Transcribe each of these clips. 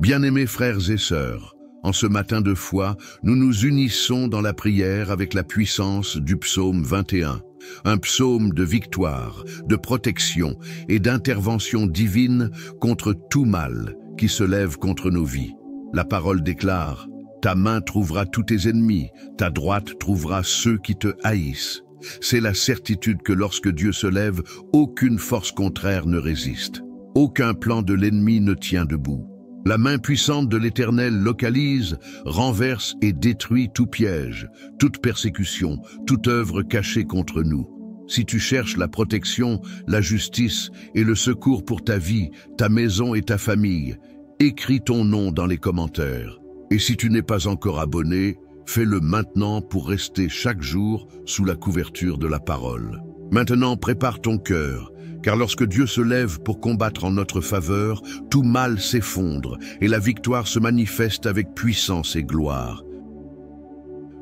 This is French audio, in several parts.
Bien-aimés frères et sœurs, en ce matin de foi, nous nous unissons dans la prière avec la puissance du psaume 21, un psaume de victoire, de protection et d'intervention divine contre tout mal qui se lève contre nos vies. La parole déclare: ta main trouvera tous tes ennemis, ta droite trouvera ceux qui te haïssent. C'est la certitude que lorsque Dieu se lève, aucune force contraire ne résiste. Aucun plan de l'ennemi ne tient debout. La main puissante de l'Éternel localise, renverse et détruit tout piège, toute persécution, toute œuvre cachée contre nous. Si tu cherches la protection, la justice et le secours pour ta vie, ta maison et ta famille, écris ton nom dans les commentaires. Et si tu n'es pas encore abonné, fais-le maintenant pour rester chaque jour sous la couverture de la parole. Maintenant, prépare ton cœur, car lorsque Dieu se lève pour combattre en notre faveur, tout mal s'effondre et la victoire se manifeste avec puissance et gloire.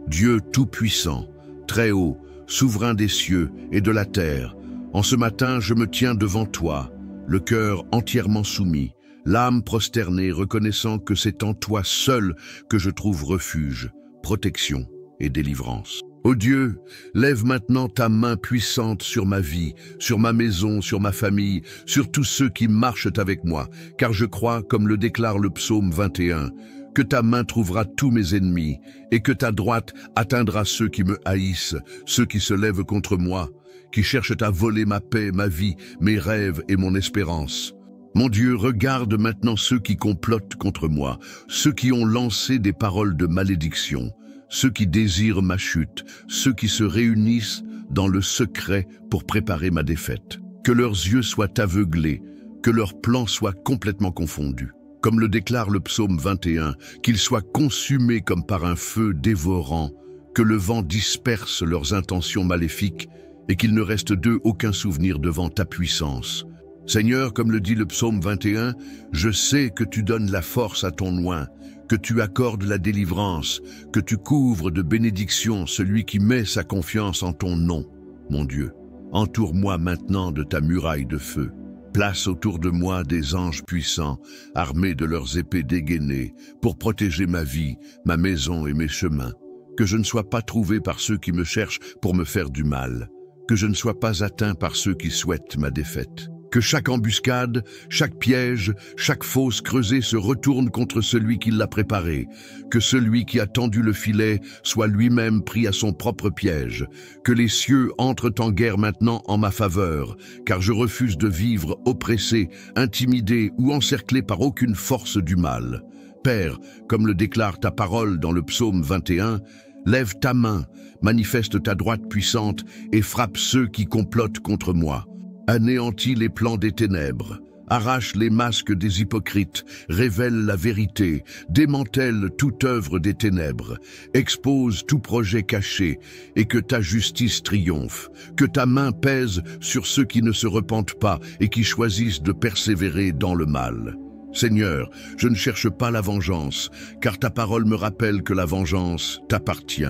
Dieu tout-puissant, très haut, souverain des cieux et de la terre, en ce matin je me tiens devant toi, le cœur entièrement soumis, l'âme prosternée, reconnaissant que c'est en toi seul que je trouve refuge, protection et délivrance. Ô Dieu, lève maintenant ta main puissante sur ma vie, sur ma maison, sur ma famille, sur tous ceux qui marchent avec moi, car je crois, comme le déclare le psaume 21, que ta main trouvera tous mes ennemis, et que ta droite atteindra ceux qui me haïssent, ceux qui se lèvent contre moi, qui cherchent à voler ma paix, ma vie, mes rêves et mon espérance. Mon Dieu, regarde maintenant ceux qui complotent contre moi, ceux qui ont lancé des paroles de malédiction, ceux qui désirent ma chute, ceux qui se réunissent dans le secret pour préparer ma défaite. Que leurs yeux soient aveuglés, que leurs plans soient complètement confondus. Comme le déclare le psaume 21, qu'ils soient consumés comme par un feu dévorant, que le vent disperse leurs intentions maléfiques et qu'il ne reste d'eux aucun souvenir devant ta puissance. Seigneur, comme le dit le psaume 21, je sais que tu donnes la force à ton oint, que tu accordes la délivrance, que tu couvres de bénédictions celui qui met sa confiance en ton nom. Mon Dieu, entoure-moi maintenant de ta muraille de feu. Place autour de moi des anges puissants, armés de leurs épées dégainées, pour protéger ma vie, ma maison et mes chemins. Que je ne sois pas trouvé par ceux qui me cherchent pour me faire du mal. Que je ne sois pas atteint par ceux qui souhaitent ma défaite. Que chaque embuscade, chaque piège, chaque fosse creusée se retourne contre celui qui l'a préparé. Que celui qui a tendu le filet soit lui-même pris à son propre piège. Que les cieux entrent en guerre maintenant en ma faveur, car je refuse de vivre oppressé, intimidé ou encerclé par aucune force du mal. Père, comme le déclare ta parole dans le psaume 21, lève ta main, manifeste ta droite puissante et frappe ceux qui complotent contre moi. Anéantis les plans des ténèbres, arrache les masques des hypocrites, révèle la vérité, démantèle toute œuvre des ténèbres, expose tout projet caché, et que ta justice triomphe, que ta main pèse sur ceux qui ne se repentent pas et qui choisissent de persévérer dans le mal. Seigneur, je ne cherche pas la vengeance, car ta parole me rappelle que la vengeance t'appartient.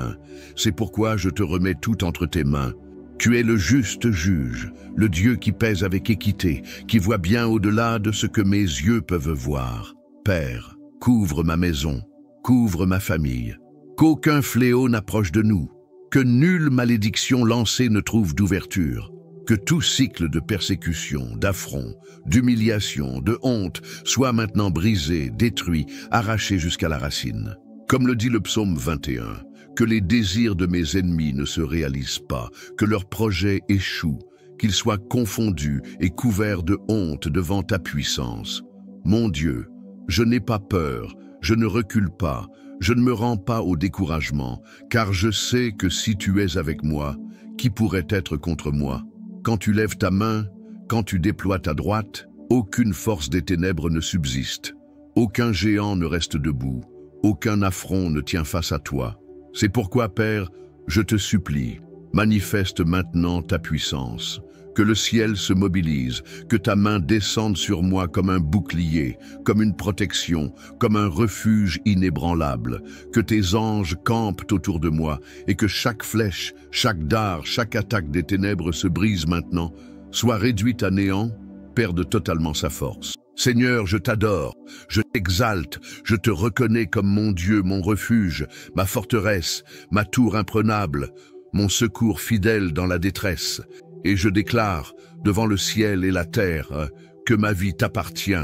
C'est pourquoi je te remets tout entre tes mains. Tu es le juste juge, le Dieu qui pèse avec équité, qui voit bien au-delà de ce que mes yeux peuvent voir. Père, couvre ma maison, couvre ma famille, qu'aucun fléau n'approche de nous, que nulle malédiction lancée ne trouve d'ouverture, que tout cycle de persécution, d'affront, d'humiliation, de honte soit maintenant brisé, détruit, arraché jusqu'à la racine. Comme le dit le psaume 21, que les désirs de mes ennemis ne se réalisent pas, que leurs projets échouent, qu'ils soient confondus et couverts de honte devant ta puissance. Mon Dieu, je n'ai pas peur, je ne recule pas, je ne me rends pas au découragement, car je sais que si tu es avec moi, qui pourrait être contre moi? Quand tu lèves ta main, quand tu déploies ta droite, aucune force des ténèbres ne subsiste, aucun géant ne reste debout, aucun affront ne tient face à toi. C'est pourquoi, Père, je te supplie, manifeste maintenant ta puissance, que le ciel se mobilise, que ta main descende sur moi comme un bouclier, comme une protection, comme un refuge inébranlable, que tes anges campent autour de moi et que chaque flèche, chaque dard, chaque attaque des ténèbres se brise maintenant, soit réduite à néant, perde totalement sa force. Seigneur, je t'adore, je t'exalte, je te reconnais comme mon Dieu, mon refuge, ma forteresse, ma tour imprenable, mon secours fidèle dans la détresse. Et je déclare, devant le ciel et la terre, que ma vie t'appartient,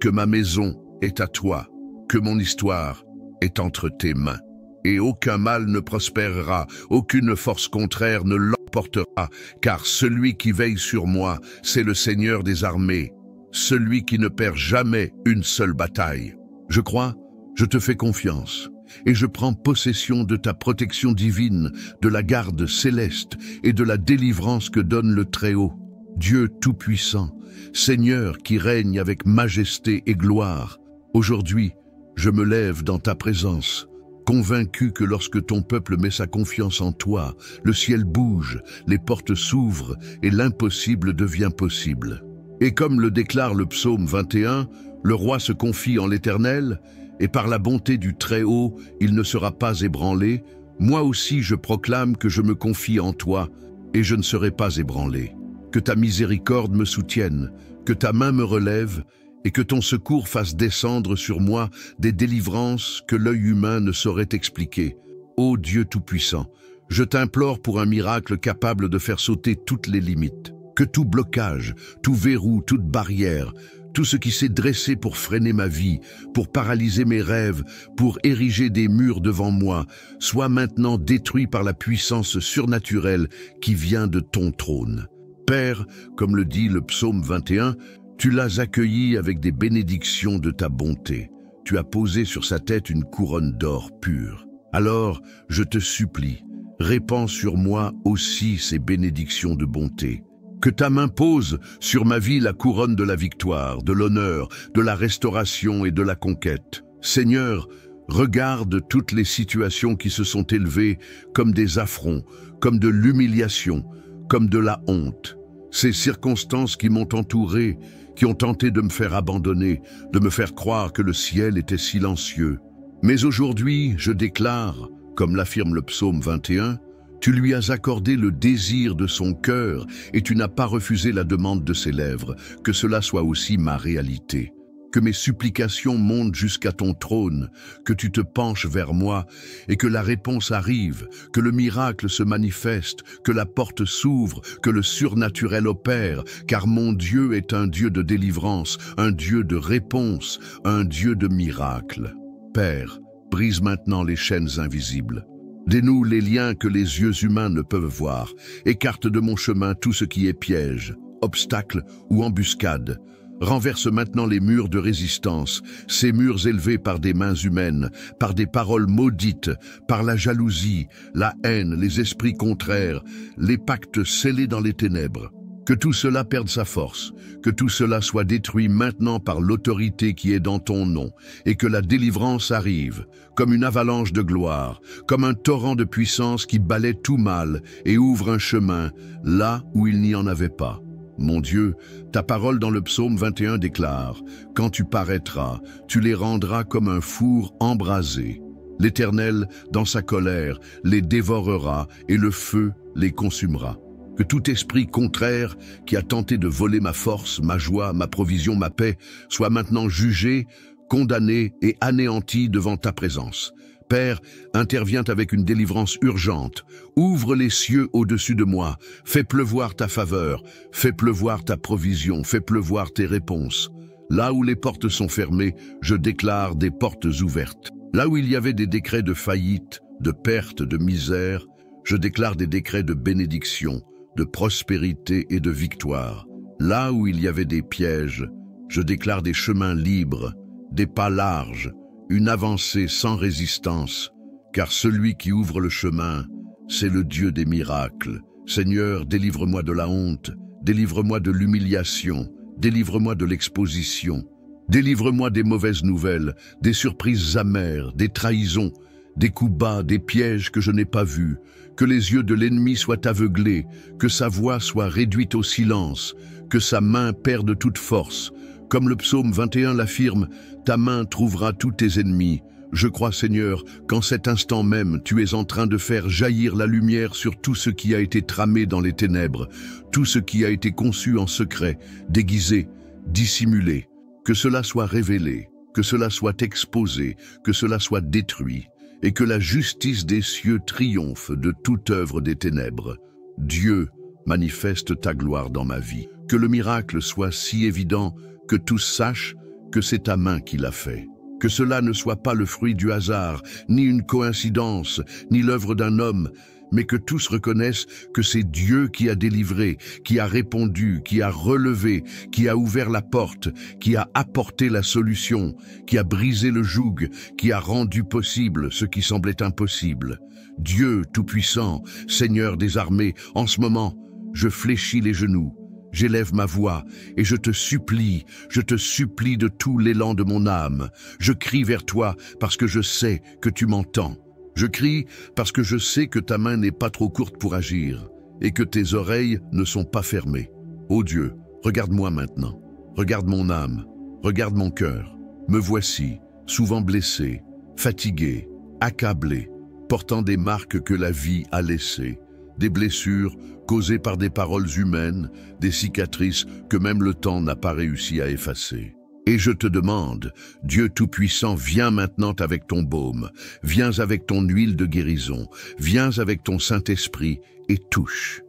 que ma maison est à toi, que mon histoire est entre tes mains. Et aucun mal ne prospérera, aucune force contraire ne l'emportera, car celui qui veille sur moi, c'est le Seigneur des armées, celui qui ne perd jamais une seule bataille. Je crois, je te fais confiance, et je prends possession de ta protection divine, de la garde céleste et de la délivrance que donne le Très-Haut. Dieu Tout-Puissant, Seigneur qui règne avec majesté et gloire, aujourd'hui, je me lève dans ta présence, convaincu que lorsque ton peuple met sa confiance en toi, le ciel bouge, les portes s'ouvrent et l'impossible devient possible. Et comme le déclare le psaume 21, le roi se confie en l'Éternel, et par la bonté du Très-Haut, il ne sera pas ébranlé. Moi aussi je proclame que je me confie en toi, et je ne serai pas ébranlé. Que ta miséricorde me soutienne, que ta main me relève, et que ton secours fasse descendre sur moi des délivrances que l'œil humain ne saurait expliquer. Ô Dieu Tout-Puissant, je t'implore pour un miracle capable de faire sauter toutes les limites. Que tout blocage, tout verrou, toute barrière, tout ce qui s'est dressé pour freiner ma vie, pour paralyser mes rêves, pour ériger des murs devant moi, soit maintenant détruit par la puissance surnaturelle qui vient de ton trône. Père, comme le dit le psaume 21, tu l'as accueilli avec des bénédictions de ta bonté. Tu as posé sur sa tête une couronne d'or pur. Alors, je te supplie, répands sur moi aussi ces bénédictions de bonté. Que ta main pose sur ma vie la couronne de la victoire, de l'honneur, de la restauration et de la conquête. Seigneur, regarde toutes les situations qui se sont élevées comme des affronts, comme de l'humiliation, comme de la honte. Ces circonstances qui m'ont entouré, qui ont tenté de me faire abandonner, de me faire croire que le ciel était silencieux. Mais aujourd'hui, je déclare, comme l'affirme le psaume 21, tu lui as accordé le désir de son cœur et tu n'as pas refusé la demande de ses lèvres, que cela soit aussi ma réalité. Que mes supplications montent jusqu'à ton trône, que tu te penches vers moi et que la réponse arrive, que le miracle se manifeste, que la porte s'ouvre, que le surnaturel opère, car mon Dieu est un Dieu de délivrance, un Dieu de réponse, un Dieu de miracle. Père, brise maintenant les chaînes invisibles. Dénoue les liens que les yeux humains ne peuvent voir. Écarte de mon chemin tout ce qui est piège, obstacle ou embuscade. Renverse maintenant les murs de résistance, ces murs élevés par des mains humaines, par des paroles maudites, par la jalousie, la haine, les esprits contraires, les pactes scellés dans les ténèbres. Que tout cela perde sa force, que tout cela soit détruit maintenant par l'autorité qui est dans ton nom, et que la délivrance arrive, comme une avalanche de gloire, comme un torrent de puissance qui balaie tout mal et ouvre un chemin là où il n'y en avait pas. Mon Dieu, ta parole dans le psaume 21 déclare, « Quand tu paraîtras, tu les rendras comme un four embrasé. L'Éternel, dans sa colère, les dévorera et le feu les consumera. » Que tout esprit contraire qui a tenté de voler ma force, ma joie, ma provision, ma paix, soit maintenant jugé, condamné et anéanti devant ta présence. Père, interviens avec une délivrance urgente. Ouvre les cieux au-dessus de moi. Fais pleuvoir ta faveur. Fais pleuvoir ta provision. Fais pleuvoir tes réponses. Là où les portes sont fermées, je déclare des portes ouvertes. Là où il y avait des décrets de faillite, de perte, de misère, je déclare des décrets de bénédiction, de prospérité et de victoire. Là où il y avait des pièges, je déclare des chemins libres, des pas larges, une avancée sans résistance, car celui qui ouvre le chemin, c'est le Dieu des miracles. Seigneur, délivre-moi de la honte, délivre-moi de l'humiliation, délivre-moi de l'exposition, délivre-moi des mauvaises nouvelles, des surprises amères, des trahisons, des coups bas, des pièges que je n'ai pas vus, que les yeux de l'ennemi soient aveuglés, que sa voix soit réduite au silence, que sa main perde toute force. Comme le psaume 21 l'affirme, ta main trouvera tous tes ennemis. Je crois, Seigneur, qu'en cet instant même, tu es en train de faire jaillir la lumière sur tout ce qui a été tramé dans les ténèbres, tout ce qui a été conçu en secret, déguisé, dissimulé. Que cela soit révélé, que cela soit exposé, que cela soit détruit, et que la justice des cieux triomphe de toute œuvre des ténèbres. Dieu, manifeste ta gloire dans ma vie. Que le miracle soit si évident que tous sachent que c'est ta main qui l'a fait. Que cela ne soit pas le fruit du hasard, ni une coïncidence, ni l'œuvre d'un homme, mais que tous reconnaissent que c'est Dieu qui a délivré, qui a répondu, qui a relevé, qui a ouvert la porte, qui a apporté la solution, qui a brisé le joug, qui a rendu possible ce qui semblait impossible. Dieu Tout-Puissant, Seigneur des armées, en ce moment, je fléchis les genoux, j'élève ma voix et je te supplie de tout l'élan de mon âme. Je crie vers toi parce que je sais que tu m'entends. Je crie parce que je sais que ta main n'est pas trop courte pour agir et que tes oreilles ne sont pas fermées. Ô Dieu, regarde-moi maintenant, regarde mon âme, regarde mon cœur. Me voici, souvent blessé, fatigué, accablé, portant des marques que la vie a laissées, des blessures causées par des paroles humaines, des cicatrices que même le temps n'a pas réussi à effacer. Et je te demande, Dieu Tout-Puissant, viens maintenant avec ton baume, viens avec ton huile de guérison, viens avec ton Saint-Esprit et touche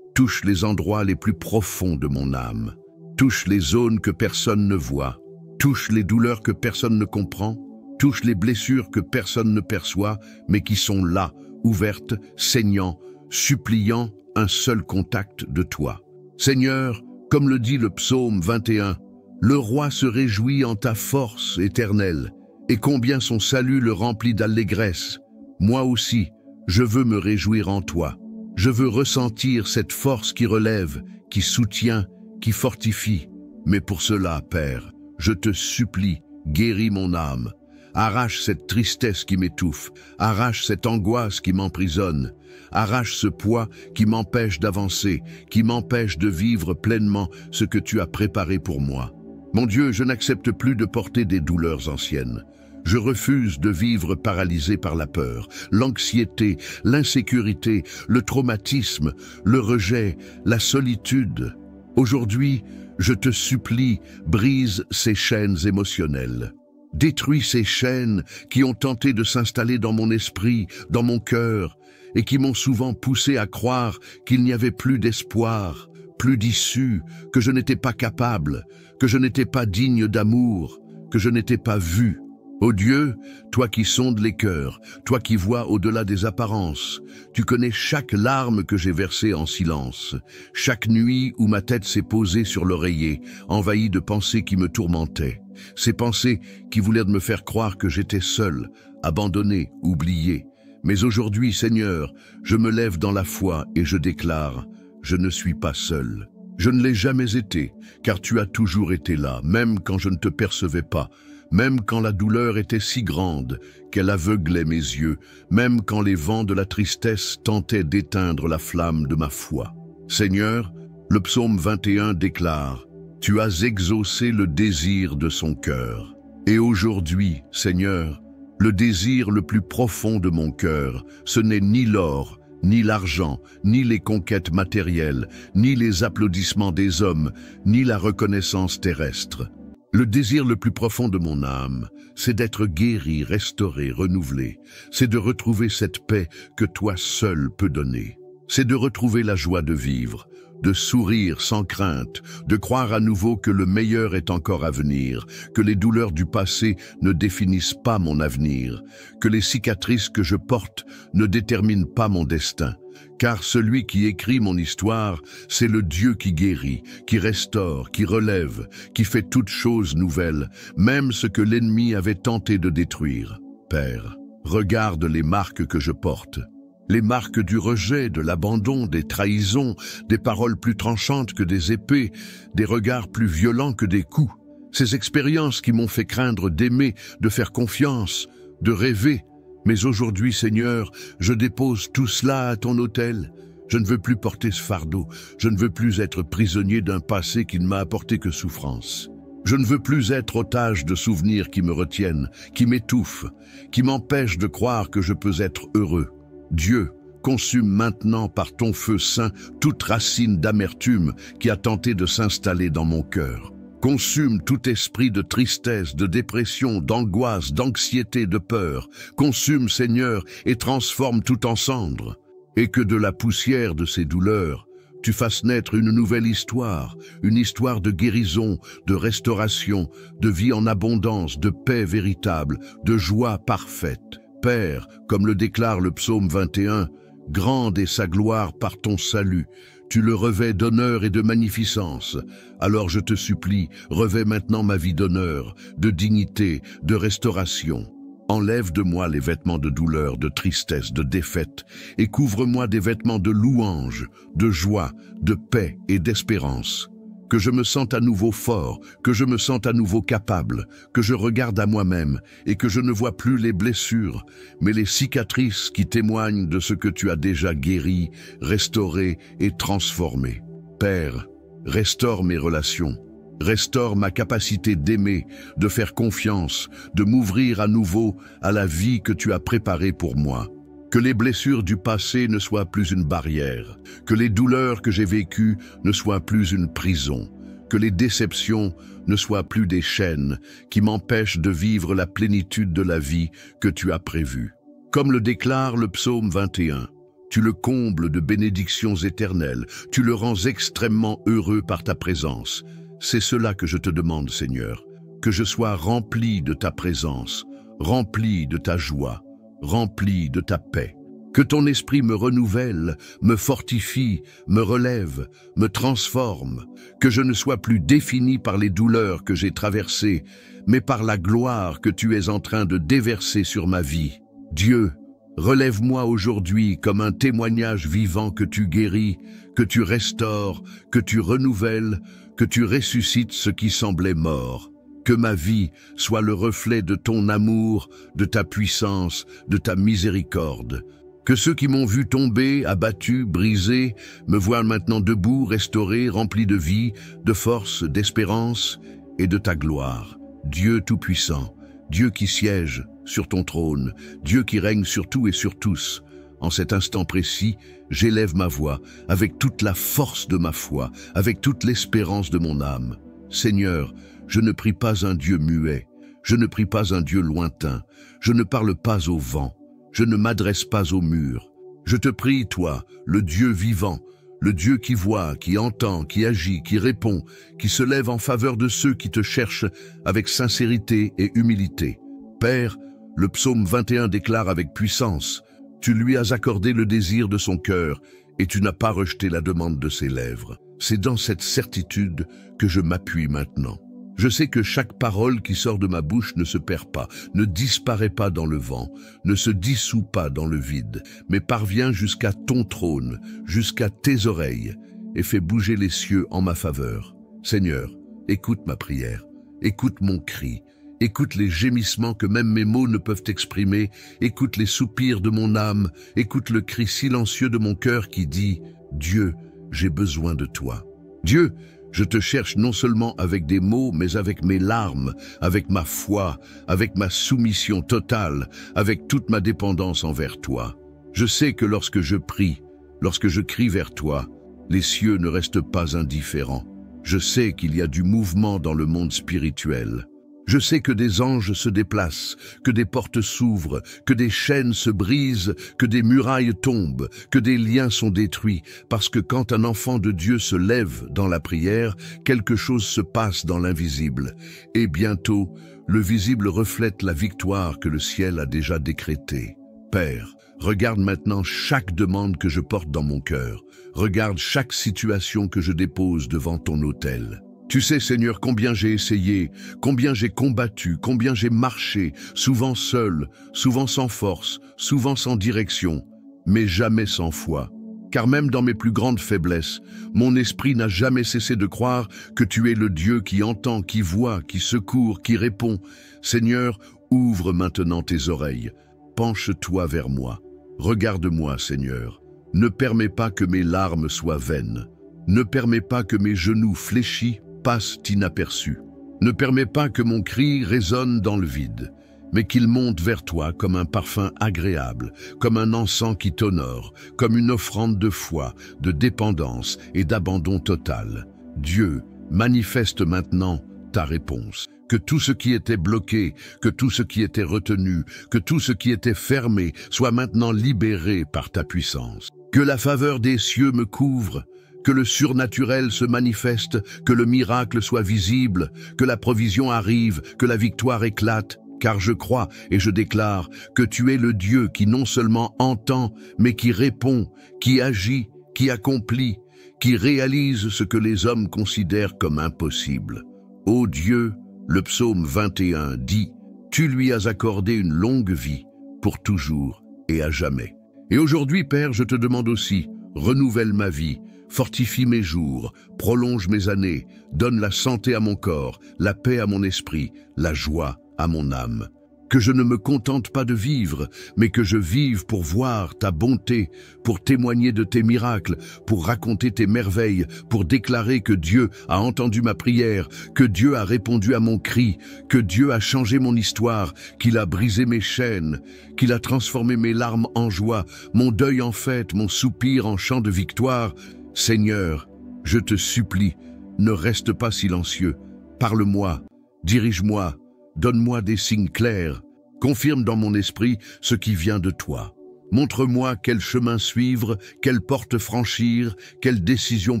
les endroits les plus profonds de mon âme, touche les zones que personne ne voit, touche les douleurs que personne ne comprend, touche les blessures que personne ne perçoit, mais qui sont là, ouvertes, saignant, suppliant un seul contact de toi. Seigneur, comme le dit le psaume 21, le roi se réjouit en ta force éternelle, et combien son salut le remplit d'allégresse. Moi aussi, je veux me réjouir en toi. Je veux ressentir cette force qui relève, qui soutient, qui fortifie. Mais pour cela, Père, je te supplie, guéris mon âme. Arrache cette tristesse qui m'étouffe, arrache cette angoisse qui m'emprisonne, arrache ce poids qui m'empêche d'avancer, qui m'empêche de vivre pleinement ce que tu as préparé pour moi. Mon Dieu, je n'accepte plus de porter des douleurs anciennes. Je refuse de vivre paralysé par la peur, l'anxiété, l'insécurité, le traumatisme, le rejet, la solitude. Aujourd'hui, je te supplie, brise ces chaînes émotionnelles. Détruis ces chaînes qui ont tenté de s'installer dans mon esprit, dans mon cœur, et qui m'ont souvent poussé à croire qu'il n'y avait plus d'espoir, plus d'issue, que je n'étais pas capable, que je n'étais pas digne d'amour, que je n'étais pas vu. Ô Dieu, toi qui sondes les cœurs, toi qui vois au-delà des apparences, tu connais chaque larme que j'ai versée en silence, chaque nuit où ma tête s'est posée sur l'oreiller, envahie de pensées qui me tourmentaient, ces pensées qui voulaient me faire croire que j'étais seul, abandonné, oublié. Mais aujourd'hui, Seigneur, je me lève dans la foi et je déclare, je ne suis pas seul. Je ne l'ai jamais été, car tu as toujours été là, même quand je ne te percevais pas, même quand la douleur était si grande qu'elle aveuglait mes yeux, même quand les vents de la tristesse tentaient d'éteindre la flamme de ma foi. Seigneur, le psaume 21 déclare, « Tu as exaucé le désir de son cœur. » Et aujourd'hui, Seigneur, le désir le plus profond de mon cœur, ce n'est ni l'or, ni l'argent, ni les conquêtes matérielles, ni les applaudissements des hommes, ni la reconnaissance terrestre. Le désir le plus profond de mon âme, c'est d'être guéri, restauré, renouvelé. C'est de retrouver cette paix que toi seul peux donner. C'est de retrouver la joie de vivre, de sourire sans crainte, de croire à nouveau que le meilleur est encore à venir, que les douleurs du passé ne définissent pas mon avenir, que les cicatrices que je porte ne déterminent pas mon destin. Car celui qui écrit mon histoire, c'est le Dieu qui guérit, qui restaure, qui relève, qui fait toutes choses nouvelles, même ce que l'ennemi avait tenté de détruire. Père, regarde les marques que je porte. Les marques du rejet, de l'abandon, des trahisons, des paroles plus tranchantes que des épées, des regards plus violents que des coups. Ces expériences qui m'ont fait craindre d'aimer, de faire confiance, de rêver. Mais aujourd'hui, Seigneur, je dépose tout cela à ton autel. Je ne veux plus porter ce fardeau. Je ne veux plus être prisonnier d'un passé qui ne m'a apporté que souffrance. Je ne veux plus être otage de souvenirs qui me retiennent, qui m'étouffent, qui m'empêchent de croire que je peux être heureux. Dieu, consume maintenant par ton feu saint toute racine d'amertume qui a tenté de s'installer dans mon cœur. Consume tout esprit de tristesse, de dépression, d'angoisse, d'anxiété, de peur. Consume, Seigneur, et transforme tout en cendres. Et que de la poussière de ces douleurs, tu fasses naître une nouvelle histoire, une histoire de guérison, de restauration, de vie en abondance, de paix véritable, de joie parfaite. Père, comme le déclare le psaume 21, grande est sa gloire par ton salut. Tu le revêts d'honneur et de magnificence. Alors je te supplie, revêt maintenant ma vie d'honneur, de dignité, de restauration. Enlève de moi les vêtements de douleur, de tristesse, de défaite, et couvre-moi des vêtements de louange, de joie, de paix et d'espérance. Que je me sente à nouveau fort, que je me sente à nouveau capable, que je regarde à moi-même et que je ne vois plus les blessures, mais les cicatrices qui témoignent de ce que tu as déjà guéri, restauré et transformé. Père, restaure mes relations. Restaure ma capacité d'aimer, de faire confiance, de m'ouvrir à nouveau à la vie que tu as préparée pour moi. Que les blessures du passé ne soient plus une barrière, que les douleurs que j'ai vécues ne soient plus une prison, que les déceptions ne soient plus des chaînes qui m'empêchent de vivre la plénitude de la vie que tu as prévue. Comme le déclare le psaume 21, tu le combles de bénédictions éternelles, tu le rends extrêmement heureux par ta présence. C'est cela que je te demande, Seigneur, que je sois rempli de ta présence, rempli de ta joie, rempli de ta paix. Que ton esprit me renouvelle, me fortifie, me relève, me transforme, que je ne sois plus défini par les douleurs que j'ai traversées, mais par la gloire que tu es en train de déverser sur ma vie. Dieu, relève-moi aujourd'hui comme un témoignage vivant que tu guéris, que tu restaures, que tu renouvelles, que tu ressuscites ce qui semblait mort. Que ma vie soit le reflet de ton amour, de ta puissance, de ta miséricorde. Que ceux qui m'ont vu tomber, abattu, brisé, me voient maintenant debout, restauré, rempli de vie, de force, d'espérance et de ta gloire. Dieu Tout-Puissant, Dieu qui siège sur ton trône, Dieu qui règne sur tout et sur tous. En cet instant précis, j'élève ma voix avec toute la force de ma foi, avec toute l'espérance de mon âme. Seigneur, je ne prie pas un Dieu muet, je ne prie pas un Dieu lointain, je ne parle pas au vent, je ne m'adresse pas au mur. Je te prie, toi, le Dieu vivant, le Dieu qui voit, qui entend, qui agit, qui répond, qui se lève en faveur de ceux qui te cherchent avec sincérité et humilité. Père, le psaume 21 déclare avec puissance, tu lui as accordé le désir de son cœur et tu n'as pas rejeté la demande de ses lèvres. C'est dans cette certitude que je m'appuie maintenant. Je sais que chaque parole qui sort de ma bouche ne se perd pas, ne disparaît pas dans le vent, ne se dissout pas dans le vide, mais parvient jusqu'à ton trône, jusqu'à tes oreilles, et fait bouger les cieux en ma faveur. Seigneur, écoute ma prière, écoute mon cri, écoute les gémissements que même mes mots ne peuvent exprimer, écoute les soupirs de mon âme, écoute le cri silencieux de mon cœur qui dit « Dieu, j'ai besoin de toi. » Dieu, je te cherche non seulement avec des mots, mais avec mes larmes, avec ma foi, avec ma soumission totale, avec toute ma dépendance envers toi. Je sais que lorsque je prie, lorsque je crie vers toi, les cieux ne restent pas indifférents. Je sais qu'il y a du mouvement dans le monde spirituel. Je sais que des anges se déplacent, que des portes s'ouvrent, que des chaînes se brisent, que des murailles tombent, que des liens sont détruits, parce que quand un enfant de Dieu se lève dans la prière, quelque chose se passe dans l'invisible. Et bientôt, le visible reflète la victoire que le ciel a déjà décrétée. Père, regarde maintenant chaque demande que je porte dans mon cœur. Regarde chaque situation que je dépose devant ton autel. Tu sais, Seigneur, combien j'ai essayé, combien j'ai combattu, combien j'ai marché, souvent seul, souvent sans force, souvent sans direction, mais jamais sans foi. Car même dans mes plus grandes faiblesses, mon esprit n'a jamais cessé de croire que tu es le Dieu qui entend, qui voit, qui secourt, qui répond. Seigneur, ouvre maintenant tes oreilles, penche-toi vers moi. Regarde-moi, Seigneur. Ne permets pas que mes larmes soient vaines. Ne permets pas que mes genoux fléchis passent inaperçus. Ne permets pas que mon cri résonne dans le vide, mais qu'il monte vers toi comme un parfum agréable, comme un encens qui t'honore, comme une offrande de foi, de dépendance et d'abandon total. Dieu, manifeste maintenant ta réponse. Que tout ce qui était bloqué, que tout ce qui était retenu, que tout ce qui était fermé soit maintenant libéré par ta puissance. Que la faveur des cieux me couvre, que le surnaturel se manifeste, que le miracle soit visible, que la provision arrive, que la victoire éclate, car je crois et je déclare que tu es le Dieu qui non seulement entend, mais qui répond, qui agit, qui accomplit, qui réalise ce que les hommes considèrent comme impossible. Ô Dieu, le psaume 21 dit « Tu lui as accordé une longue vie, pour toujours et à jamais. » Et aujourd'hui, Père, je te demande aussi, renouvelle ma vie, fortifie mes jours, prolonge mes années, donne la santé à mon corps, la paix à mon esprit, la joie à mon âme. Que je ne me contente pas de vivre, mais que je vive pour voir ta bonté, pour témoigner de tes miracles, pour raconter tes merveilles, pour déclarer que Dieu a entendu ma prière, que Dieu a répondu à mon cri, que Dieu a changé mon histoire, qu'il a brisé mes chaînes, qu'il a transformé mes larmes en joie, mon deuil en fête, mon soupir en chant de victoire. Seigneur, je te supplie, ne reste pas silencieux. Parle-moi, dirige-moi, donne-moi des signes clairs, confirme dans mon esprit ce qui vient de toi. Montre-moi quel chemin suivre, quelle porte franchir, quelle décision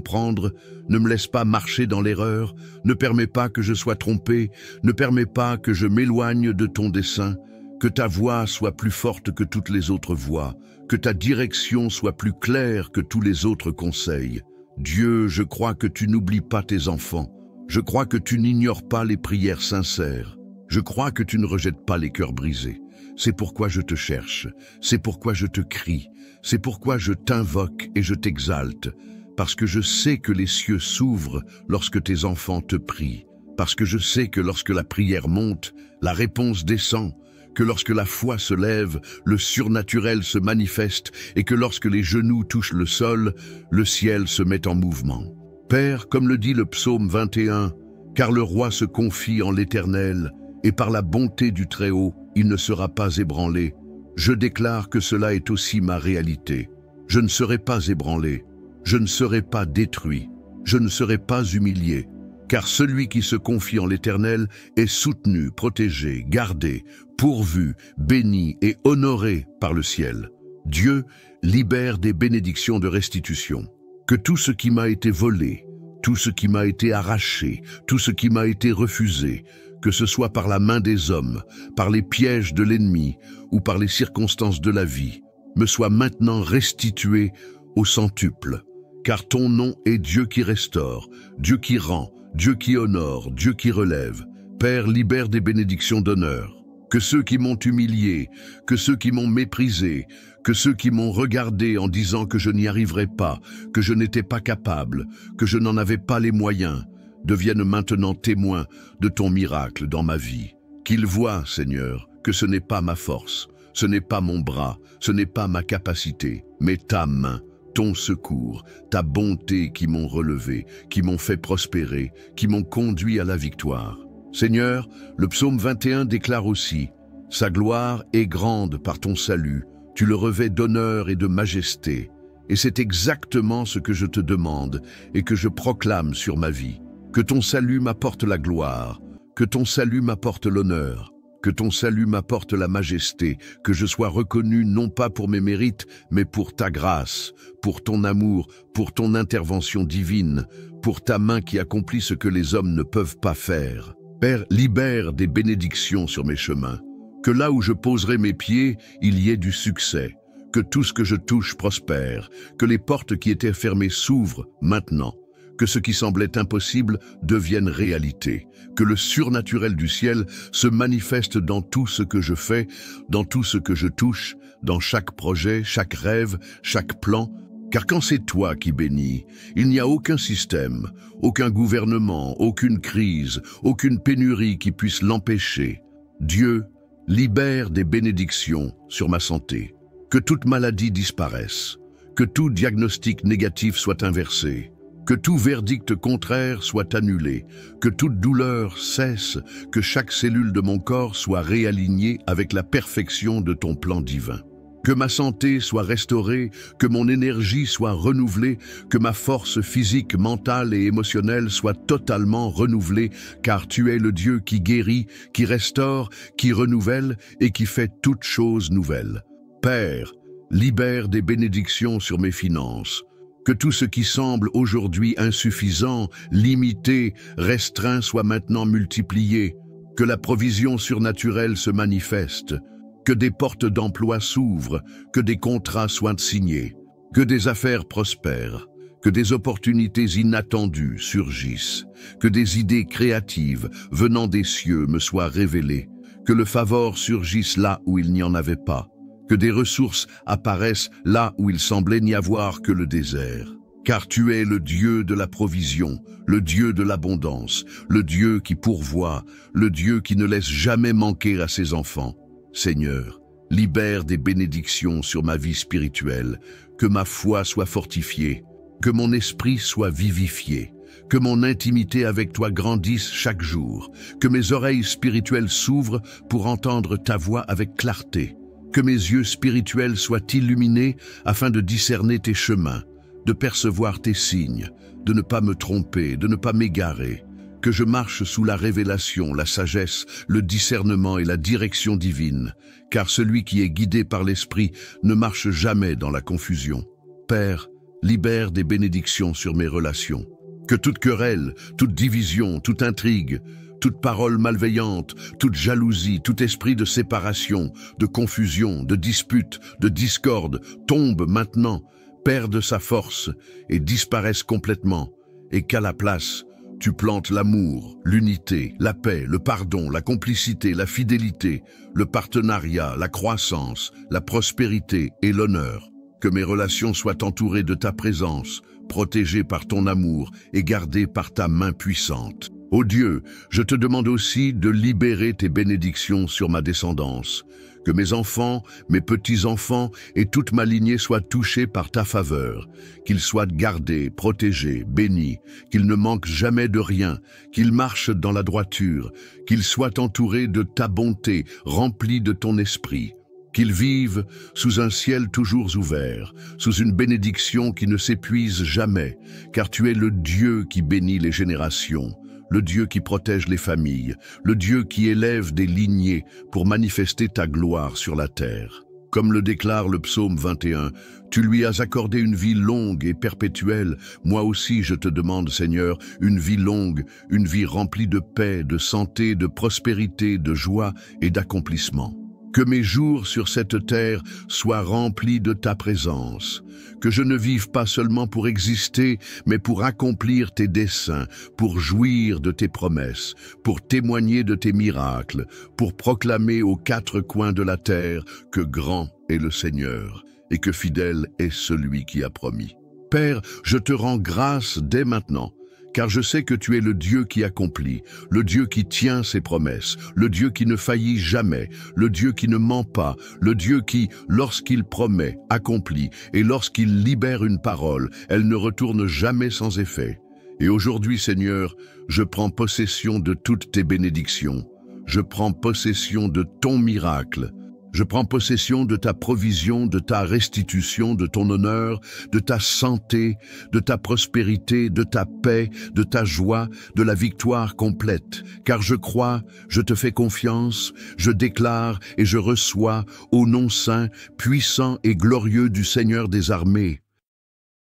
prendre. Ne me laisse pas marcher dans l'erreur, ne permets pas que je sois trompé, ne permets pas que je m'éloigne de ton dessein. Que ta voix soit plus forte que toutes les autres voix, que ta direction soit plus claire que tous les autres conseils. Dieu, je crois que tu n'oublies pas tes enfants. Je crois que tu n'ignores pas les prières sincères. Je crois que tu ne rejettes pas les cœurs brisés. C'est pourquoi je te cherche, c'est pourquoi je te crie, c'est pourquoi je t'invoque et je t'exalte, parce que je sais que les cieux s'ouvrent lorsque tes enfants te prient, parce que je sais que lorsque la prière monte, la réponse descend, que lorsque la foi se lève, le surnaturel se manifeste et que lorsque les genoux touchent le sol, le ciel se met en mouvement. Père, comme le dit le psaume 21, « Car le roi se confie en l'Éternel, et par la bonté du Très-Haut, il ne sera pas ébranlé. Je déclare que cela est aussi ma réalité. Je ne serai pas ébranlé, je ne serai pas détruit, je ne serai pas humilié, car celui qui se confie en l'Éternel est soutenu, protégé, gardé, pourvu, béni et honoré par le ciel. Dieu libère des bénédictions de restitution. Que tout ce qui m'a été volé, tout ce qui m'a été arraché, tout ce qui m'a été refusé, que ce soit par la main des hommes, par les pièges de l'ennemi ou par les circonstances de la vie, me soit maintenant restitué au centuple. Car ton nom est Dieu qui restaure, Dieu qui rend, Dieu qui honore, Dieu qui relève. Père, libère des bénédictions d'honneur. Que ceux qui m'ont humilié, que ceux qui m'ont méprisé, que ceux qui m'ont regardé en disant que je n'y arriverais pas, que je n'étais pas capable, que je n'en avais pas les moyens, deviennent maintenant témoins de ton miracle dans ma vie. Qu'ils voient, Seigneur, que ce n'est pas ma force, ce n'est pas mon bras, ce n'est pas ma capacité, mais ta main, ton secours, ta bonté qui m'ont relevé, qui m'ont fait prospérer, qui m'ont conduit à la victoire. Seigneur, le psaume 21 déclare aussi « Sa gloire est grande par ton salut, tu le revêts d'honneur et de majesté. » Et c'est exactement ce que je te demande et que je proclame sur ma vie. Que ton salut m'apporte la gloire, que ton salut m'apporte l'honneur, que ton salut m'apporte la majesté, que je sois reconnu non pas pour mes mérites, mais pour ta grâce, pour ton amour, pour ton intervention divine, pour ta main qui accomplit ce que les hommes ne peuvent pas faire. Père, libère des bénédictions sur mes chemins. Que là où je poserai mes pieds, il y ait du succès. Que tout ce que je touche prospère. Que les portes qui étaient fermées s'ouvrent maintenant. Que ce qui semblait impossible devienne réalité. Que le surnaturel du ciel se manifeste dans tout ce que je fais, dans tout ce que je touche, dans chaque projet, chaque rêve, chaque plan. Car quand c'est toi qui bénis, il n'y a aucun système, aucun gouvernement, aucune crise, aucune pénurie qui puisse l'empêcher. Dieu, libère des bénédictions sur ma santé. Que toute maladie disparaisse, que tout diagnostic négatif soit inversé, que tout verdict contraire soit annulé, que toute douleur cesse, que chaque cellule de mon corps soit réalignée avec la perfection de ton plan divin. Que ma santé soit restaurée, que mon énergie soit renouvelée, que ma force physique, mentale et émotionnelle soit totalement renouvelée, car tu es le Dieu qui guérit, qui restaure, qui renouvelle et qui fait toutes choses nouvelles. Père, libère des bénédictions sur mes finances. Que tout ce qui semble aujourd'hui insuffisant, limité, restreint soit maintenant multiplié. Que la provision surnaturelle se manifeste. Que des portes d'emploi s'ouvrent, que des contrats soient signés, que des affaires prospèrent, que des opportunités inattendues surgissent, que des idées créatives venant des cieux me soient révélées, que le favor surgisse là où il n'y en avait pas, que des ressources apparaissent là où il semblait n'y avoir que le désert. Car tu es le Dieu de la provision, le Dieu de l'abondance, le Dieu qui pourvoit, le Dieu qui ne laisse jamais manquer à ses enfants. Seigneur, libère des bénédictions sur ma vie spirituelle, que ma foi soit fortifiée, que mon esprit soit vivifié, que mon intimité avec toi grandisse chaque jour, que mes oreilles spirituelles s'ouvrent pour entendre ta voix avec clarté, que mes yeux spirituels soient illuminés afin de discerner tes chemins, de percevoir tes signes, de ne pas me tromper, de ne pas m'égarer, que je marche sous la révélation, la sagesse, le discernement et la direction divine, car celui qui est guidé par l'Esprit ne marche jamais dans la confusion. Père, libère des bénédictions sur mes relations. Que toute querelle, toute division, toute intrigue, toute parole malveillante, toute jalousie, tout esprit de séparation, de confusion, de dispute, de discorde tombe maintenant, perde sa force et disparaisse complètement, et qu'à la place, tu plantes l'amour, l'unité, la paix, le pardon, la complicité, la fidélité, le partenariat, la croissance, la prospérité et l'honneur. Que mes relations soient entourées de ta présence, protégées par ton amour et gardées par ta main puissante. Ô Dieu, je te demande aussi de libérer tes bénédictions sur ma descendance. Que mes enfants, mes petits-enfants et toute ma lignée soient touchés par ta faveur, qu'ils soient gardés, protégés, bénis, qu'ils ne manquent jamais de rien, qu'ils marchent dans la droiture, qu'ils soient entourés de ta bonté, remplis de ton esprit, qu'ils vivent sous un ciel toujours ouvert, sous une bénédiction qui ne s'épuise jamais, car tu es le Dieu qui bénit les générations. Le Dieu qui protège les familles, le Dieu qui élève des lignées pour manifester ta gloire sur la terre. Comme le déclare le psaume 21, tu lui as accordé une vie longue et perpétuelle. Moi aussi je te demande, Seigneur, une vie longue, une vie remplie de paix, de santé, de prospérité, de joie et d'accomplissement. Que mes jours sur cette terre soient remplis de ta présence, que je ne vive pas seulement pour exister, mais pour accomplir tes desseins, pour jouir de tes promesses, pour témoigner de tes miracles, pour proclamer aux quatre coins de la terre que grand est le Seigneur et que fidèle est celui qui a promis. Père, je te rends grâce dès maintenant, car je sais que tu es le Dieu qui accomplit, le Dieu qui tient ses promesses, le Dieu qui ne faillit jamais, le Dieu qui ne ment pas, le Dieu qui, lorsqu'il promet, accomplit, et lorsqu'il libère une parole, elle ne retourne jamais sans effet. Et aujourd'hui, Seigneur, je prends possession de toutes tes bénédictions. Je prends possession de ton miracle. Je prends possession de ta provision, de ta restitution, de ton honneur, de ta santé, de ta prospérité, de ta paix, de ta joie, de la victoire complète. Car je crois, je te fais confiance, je déclare et je reçois au nom saint, puissant et glorieux du Seigneur des armées.